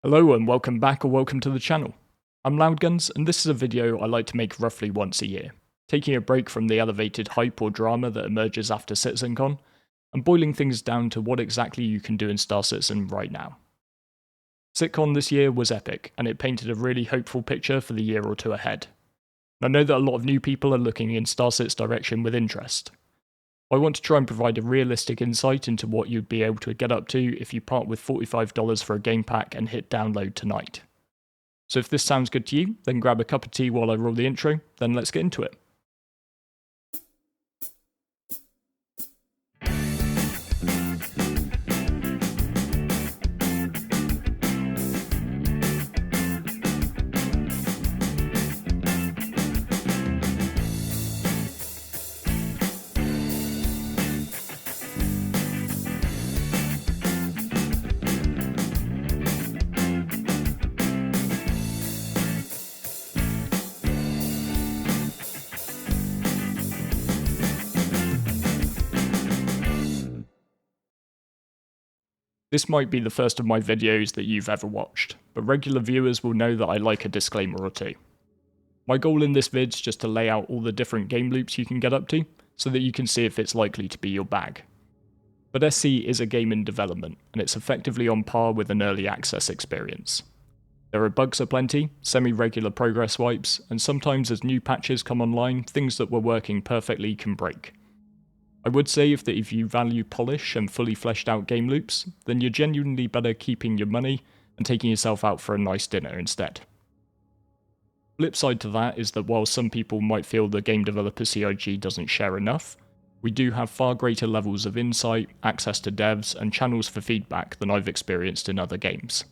Hello and welcome back or welcome to the channel. I'm Loudguns and this is a video I like to make roughly once a year, taking a break from the elevated hype or drama that emerges after CitizenCon, and boiling things down to what exactly you can do in Star Citizen right now. CitCon this year was epic, and it painted a really hopeful picture for the year or two ahead. I know that a lot of new people are looking in Star Citizen's direction with interest. I want to try and provide a realistic insight into what you'd be able to get up to if you part with $45 for a game pack and hit download tonight. So if this sounds good to you, then grab a cup of tea while I roll the intro, then let's get into it. This might be the first of my videos that you've ever watched, but regular viewers will know that I like a disclaimer or two. My goal in this vid is just to lay out all the different game loops you can get up to, so that you can see if it's likely to be your bag. But SC is a game in development, and it's effectively on par with an early access experience. There are bugs aplenty, semi-regular progress wipes, and sometimes as new patches come online, things that were working perfectly can break. I would say that if you value polish and fully fleshed out game loops, then you're genuinely better keeping your money and taking yourself out for a nice dinner instead. Flip side to that is that while some people might feel the game developer CIG doesn't share enough, we do have far greater levels of insight, access to devs, and channels for feedback than I've experienced in other games.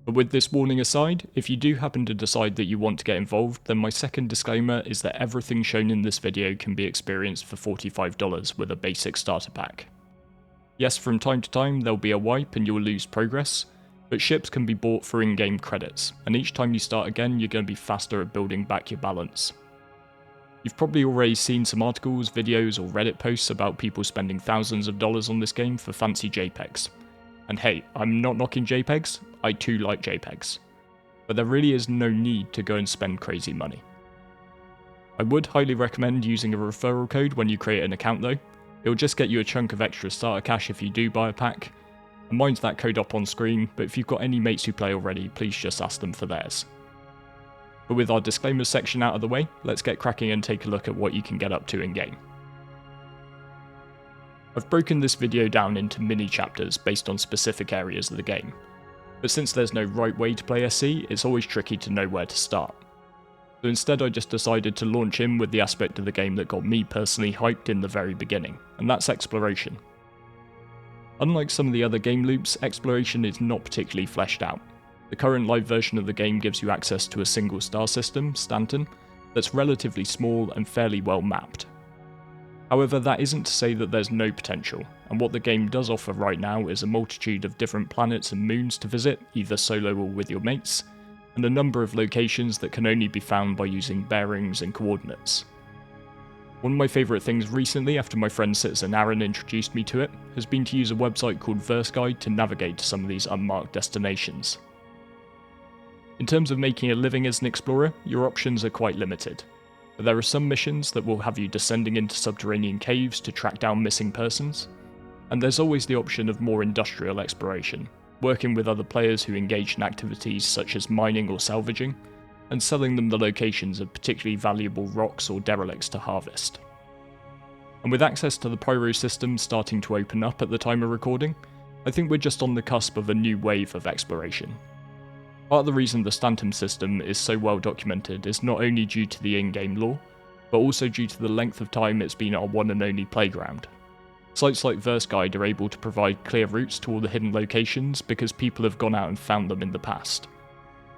But with this warning aside, if you do happen to decide that you want to get involved, then my second disclaimer is that everything shown in this video can be experienced for $45 with a basic starter pack. Yes, from time to time there'll be a wipe and you'll lose progress, but ships can be bought for in-game credits, and each time you start again you're going to be faster at building back your balance. You've probably already seen some articles, videos, or Reddit posts about people spending thousands of dollars on this game for fancy JPEGs. And hey, I'm not knocking JPEGs, I too like JPEGs. But there really is no need to go and spend crazy money. I would highly recommend using a referral code when you create an account though. It'll just get you a chunk of extra starter cash if you do buy a pack. And mine's that code up on screen, but if you've got any mates who play already, please just ask them for theirs. But with our disclaimers section out of the way, let's get cracking and take a look at what you can get up to in game. I've broken this video down into mini chapters based on specific areas of the game, but since there's no right way to play SC, it's always tricky to know where to start. So instead I just decided to launch in with the aspect of the game that got me personally hyped in the very beginning, and that's exploration. Unlike some of the other game loops, exploration is not particularly fleshed out. The current live version of the game gives you access to a single star system, Stanton, that's relatively small and fairly well mapped. However, that isn't to say that there's no potential, and what the game does offer right now is a multitude of different planets and moons to visit, either solo or with your mates, and a number of locations that can only be found by using bearings and coordinates. One of my favourite things recently, after my friend Citizen Aaron introduced me to it, has been to use a website called VerseGuide to navigate to some of these unmarked destinations. In terms of making a living as an explorer, your options are quite limited. But there are some missions that will have you descending into subterranean caves to track down missing persons, and there's always the option of more industrial exploration, working with other players who engage in activities such as mining or salvaging, and selling them the locations of particularly valuable rocks or derelicts to harvest. And with access to the pyro system starting to open up at the time of recording, I think we're just on the cusp of a new wave of exploration. Part of the reason the Stanton system is so well documented is not only due to the in-game lore, but also due to the length of time it's been our one and only playground. Sites like VerseGuide are able to provide clear routes to all the hidden locations because people have gone out and found them in the past.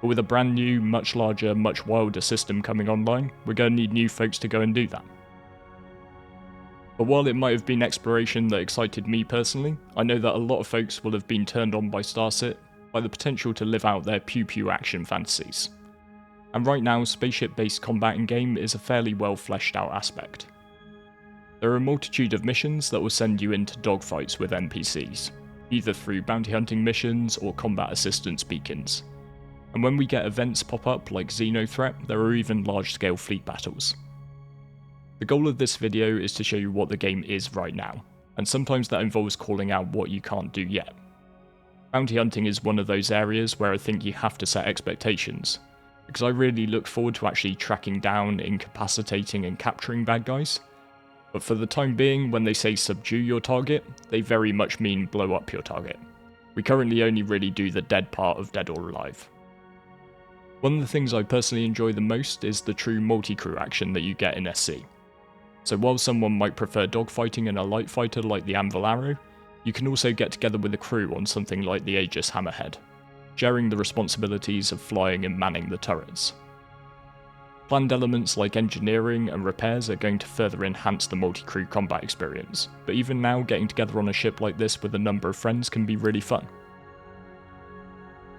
But with a brand new, much larger, much wilder system coming online, we're going to need new folks to go and do that. But while it might have been exploration that excited me personally, I know that a lot of folks will have been turned on by StarCit by the potential to live out their pew-pew action fantasies. And right now, spaceship-based combat in-game is a fairly well fleshed out aspect. There are a multitude of missions that will send you into dogfights with NPCs. either through bounty hunting missions or combat assistance beacons. And when we get events pop up like Xeno Threat, there are even large-scale fleet battles. The goal of this video is to show you what the game is right now, and sometimes that involves calling out what you can't do yet. Bounty hunting is one of those areas where I think you have to set expectations, because I really look forward to actually tracking down, incapacitating and capturing bad guys. But for the time being, when they say subdue your target, they very much mean blow up your target. We currently only really do the dead part of Dead or Alive. One of the things I personally enjoy the most is the true multi-crew action that you get in SC. So while someone might prefer dogfighting in a light fighter like the Anvil Arrow, you can also get together with a crew on something like the Aegis Hammerhead, sharing the responsibilities of flying and manning the turrets. Planned elements like engineering and repairs are going to further enhance the multi-crew combat experience, but even now getting together on a ship like this with a number of friends can be really fun.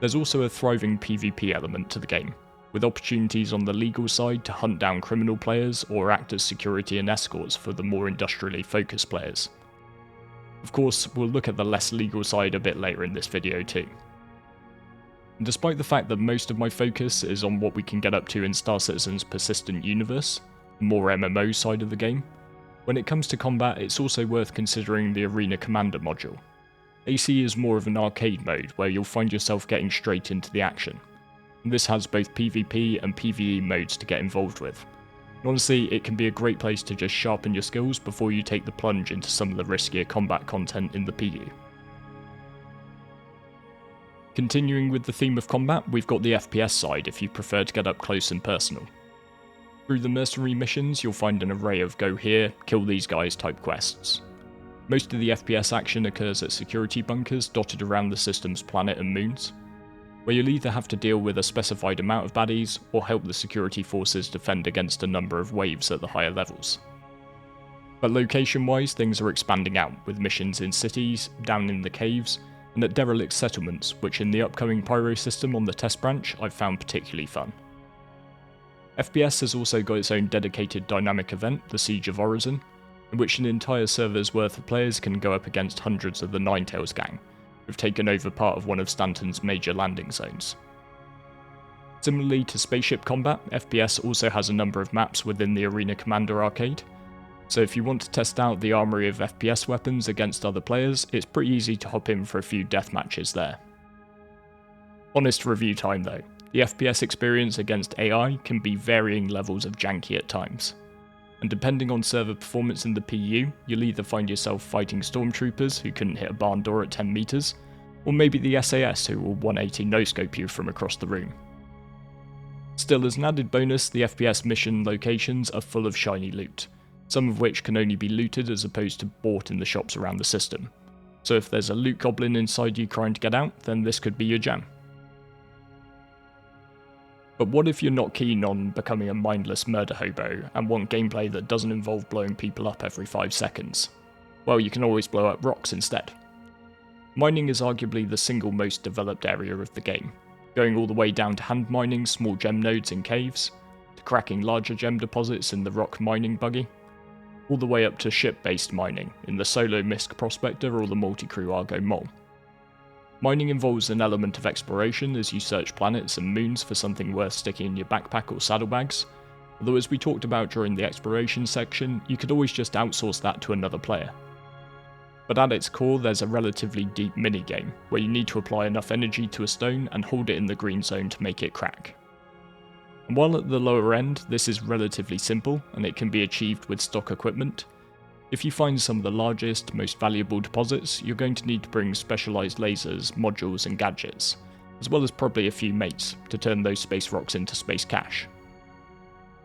There's also a thriving PvP element to the game, with opportunities on the legal side to hunt down criminal players or act as security and escorts for the more industrially focused players. Of course, we'll look at the less legal side a bit later in this video too. And despite the fact that most of my focus is on what we can get up to in Star Citizen's persistent universe, the more MMO side of the game, when it comes to combat it's also worth considering the Arena Commander module. AC is more of an arcade mode where you'll find yourself getting straight into the action. And this has both PvP and PvE modes to get involved with. And honestly, it can be a great place to just sharpen your skills before you take the plunge into some of the riskier combat content in the PU. Continuing with the theme of combat, we've got the FPS side if you prefer to get up close and personal. Through the mercenary missions, you'll find an array of go here, kill these guys type quests. Most of the FPS action occurs at security bunkers dotted around the system's planet and moons, where you'll either have to deal with a specified amount of baddies or help the security forces defend against a number of waves at the higher levels. But location-wise, things are expanding out, with missions in cities, down in the caves, and at derelict settlements, which in the upcoming Pyro system on the test branch I've found particularly fun. FPS has also got its own dedicated dynamic event, the Siege of Orison, in which an entire server's worth of players can go up against hundreds of the Ninetales gang, who've taken over part of one of Stanton's major landing zones. Similarly to Spaceship Combat, FPS also has a number of maps within the Arena Commander arcade, so if you want to test out the armory of FPS weapons against other players, it's pretty easy to hop in for a few death matches there. Honest review time though, the FPS experience against AI can be varying levels of janky at times. And depending on server performance in the PU, you'll either find yourself fighting stormtroopers who couldn't hit a barn door at 10 meters, or maybe the SAS who will 180 no-scope you from across the room. Still, as an added bonus, the FPS mission locations are full of shiny loot, some of which can only be looted as opposed to bought in the shops around the system. So if there's a loot goblin inside you trying to get out, then this could be your jam. But what if you're not keen on becoming a mindless murder hobo and want gameplay that doesn't involve blowing people up every 5 seconds? Well, you can always blow up rocks instead. Mining is arguably the single most developed area of the game, going all the way down to hand mining small gem nodes in caves, to cracking larger gem deposits in the rock mining buggy, all the way up to ship-based mining in the solo Misk Prospector or the multi-crew Argo Mole. Mining involves an element of exploration as you search planets and moons for something worth sticking in your backpack or saddlebags, although as we talked about during the exploration section, you could always just outsource that to another player. But at its core, there's a relatively deep minigame, where you need to apply enough energy to a stone and hold it in the green zone to make it crack. And while at the lower end, this is relatively simple, and it can be achieved with stock equipment, if you find some of the largest, most valuable deposits, you're going to need to bring specialised lasers, modules and gadgets, as well as probably a few mates, to turn those space rocks into space cash.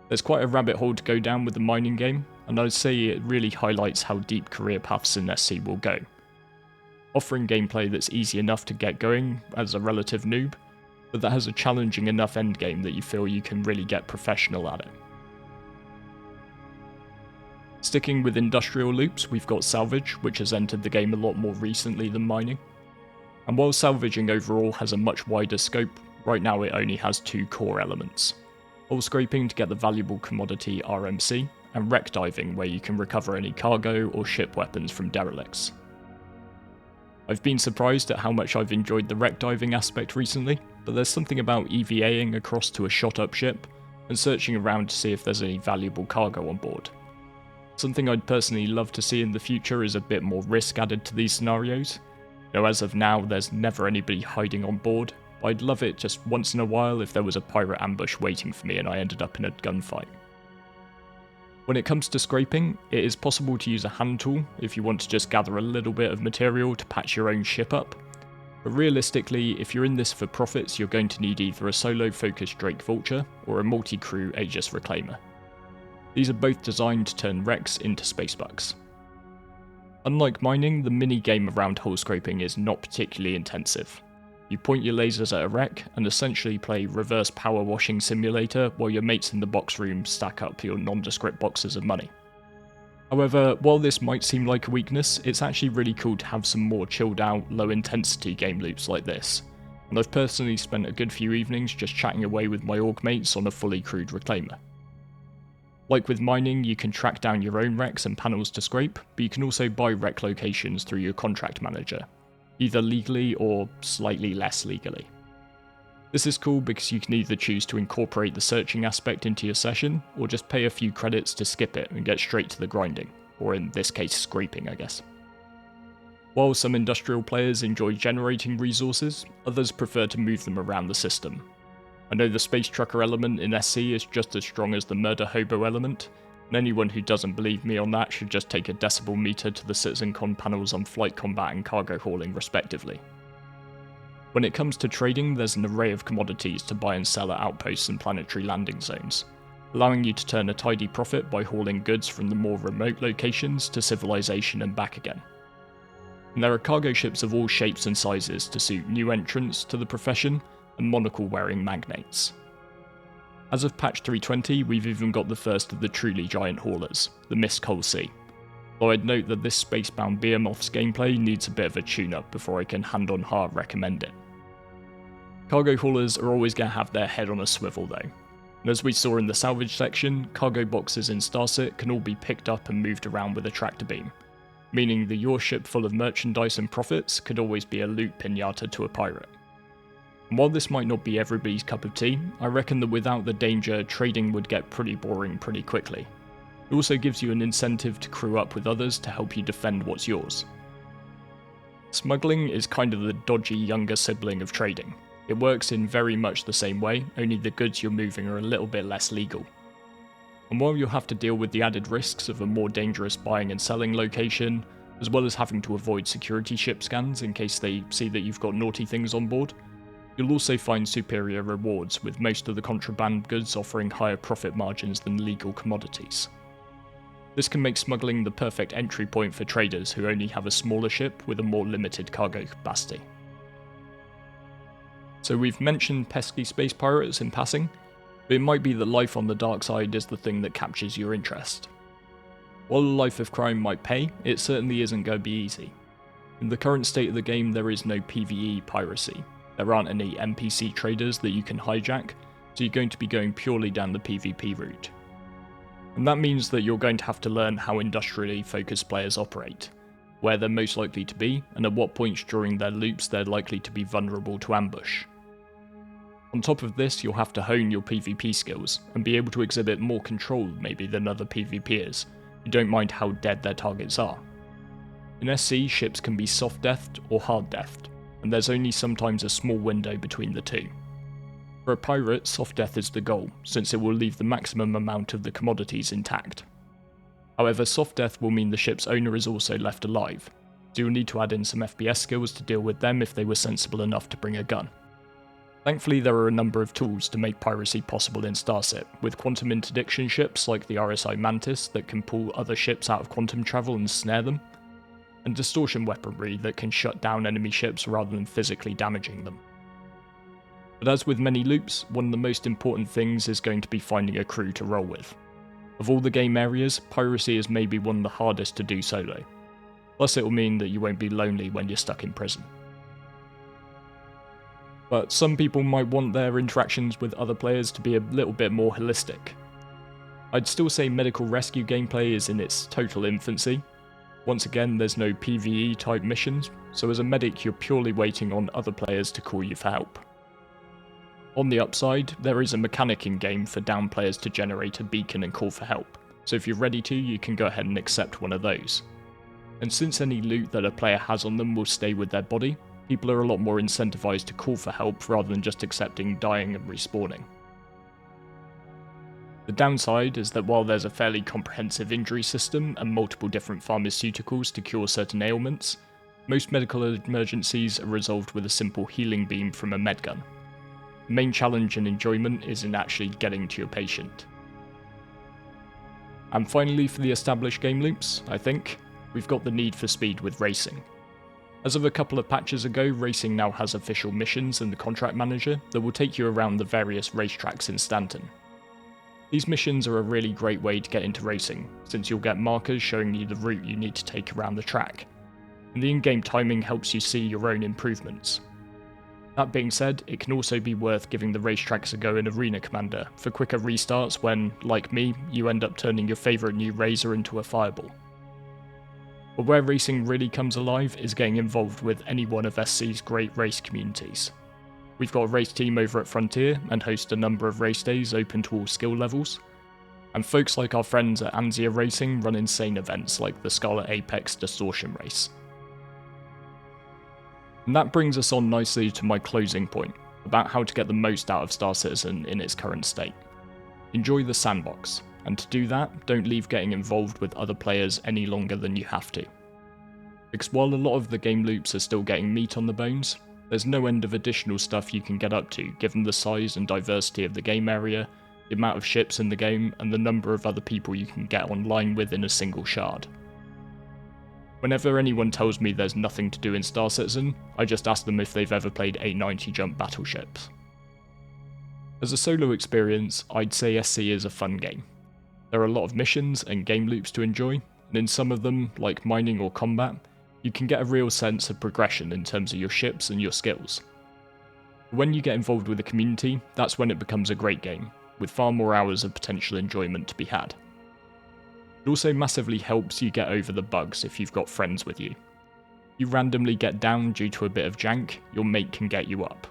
There's quite a rabbit hole to go down with the mining game, and I'd say it really highlights how deep career paths in SC will go. Offering gameplay that's easy enough to get going as a relative noob, but that has a challenging enough endgame that you feel you can really get professional at it. Sticking with industrial loops, we've got Salvage, which has entered the game a lot more recently than mining. And while salvaging overall has a much wider scope, right now it only has 2 core elements: hole scraping to get the valuable commodity RMC, and wreck diving where you can recover any cargo or ship weapons from derelicts. I've been surprised at how much I've enjoyed the wreck diving aspect recently, but there's something about EVAing across to a shot up ship and searching around to see if there's any valuable cargo on board. Something I'd personally love to see in the future is a bit more risk added to these scenarios. As of now there's never anybody hiding on board, but I'd love it just once in a while if there was a pirate ambush waiting for me and I ended up in a gunfight. When it comes to scraping, it is possible to use a hand tool if you want to just gather a little bit of material to patch your own ship up, but realistically, if you're in this for profits, you're going to need either a solo-focused Drake Vulture or a multi-crew Aegis Reclaimer. These are both designed to turn wrecks into space bucks. Unlike mining, the mini-game around hull scraping is not particularly intensive. You point your lasers at a wreck and essentially play reverse power washing simulator while your mates in the box room stack up your nondescript boxes of money. However, while this might seem like a weakness, it's actually really cool to have some more chilled out, low intensity game loops like this, and I've personally spent a good few evenings just chatting away with my org mates on a fully crewed Reclaimer. Like with mining, you can track down your own wrecks and panels to scrape, but you can also buy wreck locations through your contract manager, either legally or slightly less legally. This is cool because you can either choose to incorporate the searching aspect into your session, or just pay a few credits to skip it and get straight to the grinding, or in this case scraping I guess. While some industrial players enjoy generating resources, others prefer to move them around the system. I know the space trucker element in SC is just as strong as the murder hobo element, and anyone who doesn't believe me on that should just take a decibel meter to the CitizenCon panels on flight combat and cargo hauling respectively. When it comes to trading, there's an array of commodities to buy and sell at outposts and planetary landing zones, allowing you to turn a tidy profit by hauling goods from the more remote locations to civilization and back again. And there are cargo ships of all shapes and sizes to suit new entrants to the profession and monocle-wearing magnates. As of patch 320, we've even got the first of the truly giant haulers, the Mist Hull Sea, though I'd note that this spacebound behemoth's gameplay needs a bit of a tune-up before I can hand on heart recommend it. Cargo haulers are always going to have their head on a swivel though, and as we saw in the salvage section, cargo boxes in Starset can all be picked up and moved around with a tractor beam, meaning that your ship full of merchandise and profits could always be a loot pinata to a pirate. And while this might not be everybody's cup of tea, I reckon that without the danger, trading would get pretty boring pretty quickly. It also gives you an incentive to crew up with others to help you defend what's yours. Smuggling is kind of the dodgy younger sibling of trading. It works in very much the same way, only the goods you're moving are a little bit less legal. And while you'll have to deal with the added risks of a more dangerous buying and selling location, as well as having to avoid security ship scans in case they see that you've got naughty things on board, you'll also find superior rewards, with most of the contraband goods offering higher profit margins than legal commodities. This can make smuggling the perfect entry point for traders who only have a smaller ship with a more limited cargo capacity. So we've mentioned pesky space pirates in passing, but it might be that life on the dark side is the thing that captures your interest. While a life of crime might pay, it certainly isn't going to be easy. In the current state of the game, there is no PvE piracy. There aren't any NPC traders that you can hijack, so you're going to be going purely down the PvP route. And that means that you're going to have to learn how industrially focused players operate, where they're most likely to be, and at what points during their loops they're likely to be vulnerable to ambush. On top of this, you'll have to hone your PvP skills, and be able to exhibit more control maybe than other PvPers, who don't mind how dead their targets are. In SC, ships can be soft-deathed or hard-deathed, and there's only sometimes a small window between the two. For a pirate, soft death is the goal, since it will leave the maximum amount of the commodities intact. However, soft death will mean the ship's owner is also left alive, so you'll need to add in some FPS skills to deal with them if they were sensible enough to bring a gun. Thankfully, there are a number of tools to make piracy possible in Starset, with quantum interdiction ships like the RSI Mantis that can pull other ships out of quantum travel and snare them, and distortion weaponry that can shut down enemy ships rather than physically damaging them. But as with many loops, one of the most important things is going to be finding a crew to roll with. Of all the game areas, piracy is maybe one of the hardest to do solo. Plus it'll mean that you won't be lonely when you're stuck in prison. But some people might want their interactions with other players to be a little bit more holistic. I'd still say medical rescue gameplay is in its total infancy, Once again, there's no PvE type missions, so as a medic you're purely waiting on other players to call you for help. On the upside, there is a mechanic in game for down players to generate a beacon and call for help, so if you're ready to, you can go ahead and accept one of those. And since any loot that a player has on them will stay with their body, people are a lot more incentivized to call for help rather than just accepting dying and respawning. The downside is that while there's a fairly comprehensive injury system and multiple different pharmaceuticals to cure certain ailments, most medical emergencies are resolved with a simple healing beam from a medgun. The main challenge and enjoyment is in actually getting to your patient. And finally, for the established game loops, I think, we've got the need for speed with racing. As of a couple of patches ago, racing now has official missions in the contract manager that will take you around the various racetracks in Stanton. These missions are a really great way to get into racing, since you'll get markers showing you the route you need to take around the track, and the in-game timing helps you see your own improvements. That being said, it can also be worth giving the racetracks a go in Arena Commander for quicker restarts when, like me, you end up turning your favourite new Razor into a Fireball. But where racing really comes alive is getting involved with any one of SC's great race communities. We've got a race team over at Frontier and host a number of race days open to all skill levels, and folks like our friends at Anzia Racing run insane events like the Scarlet Apex Distortion Race. And that brings us on nicely to my closing point, about how to get the most out of Star Citizen in its current state. Enjoy the sandbox, and to do that, don't leave getting involved with other players any longer than you have to. Because while a lot of the game loops are still getting meat on the bones, there's no end of additional stuff you can get up to given the size and diversity of the game area, the amount of ships in the game, and the number of other people you can get online with in a single shard. Whenever anyone tells me there's nothing to do in Star Citizen, I just ask them if they've ever played 890 jump battleships. As a solo experience, I'd say SC is a fun game. There are a lot of missions and game loops to enjoy, and in some of them, like mining or combat, you can get a real sense of progression in terms of your ships and your skills. When you get involved with the community, that's when it becomes a great game, with far more hours of potential enjoyment to be had. It also massively helps you get over the bugs if you've got friends with you. You randomly get down due to a bit of jank, your mate can get you up.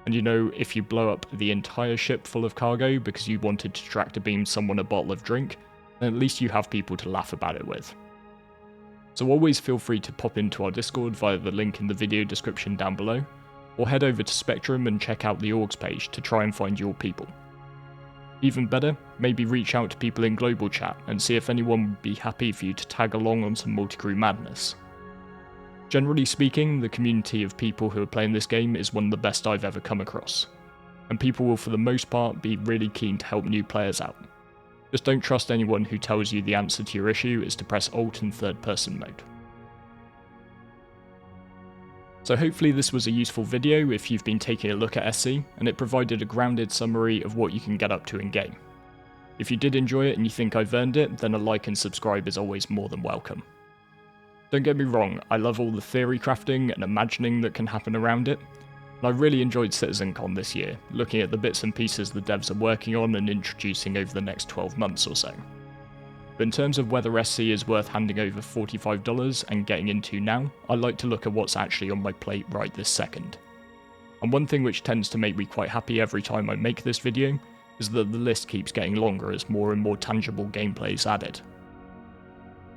And you know, if you blow up the entire ship full of cargo because you wanted to tractor beam someone a bottle of drink, then at least you have people to laugh about it with. So always feel free to pop into our Discord via the link in the video description down below, or head over to Spectrum and check out the orgs page to try and find your people. Even better, maybe reach out to people in global chat and see if anyone would be happy for you to tag along on some multi-crew madness. Generally speaking, the community of people who are playing this game is one of the best I've ever come across, and people will for the most part be really keen to help new players out. Just don't trust anyone who tells you the answer to your issue is to press Alt in third person mode. So hopefully this was a useful video if you've been taking a look at SC, and it provided a grounded summary of what you can get up to in game. If you did enjoy it and you think I've earned it, then a like and subscribe is always more than welcome. Don't get me wrong, I love all the theory crafting and imagining that can happen around it, and I really enjoyed CitizenCon this year, looking at the bits and pieces the devs are working on and introducing over the next 12 months or so. But in terms of whether SC is worth handing over $45 and getting into now, I like to look at what's actually on my plate right this second. And one thing which tends to make me quite happy every time I make this video is that the list keeps getting longer as more and more tangible gameplay is added.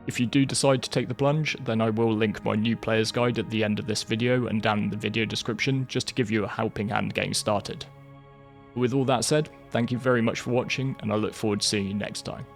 If you do decide to take the plunge, then I will link my new player's guide at the end of this video and down in the video description just to give you a helping hand getting started. With all that said, thank you very much for watching, and I look forward to seeing you next time.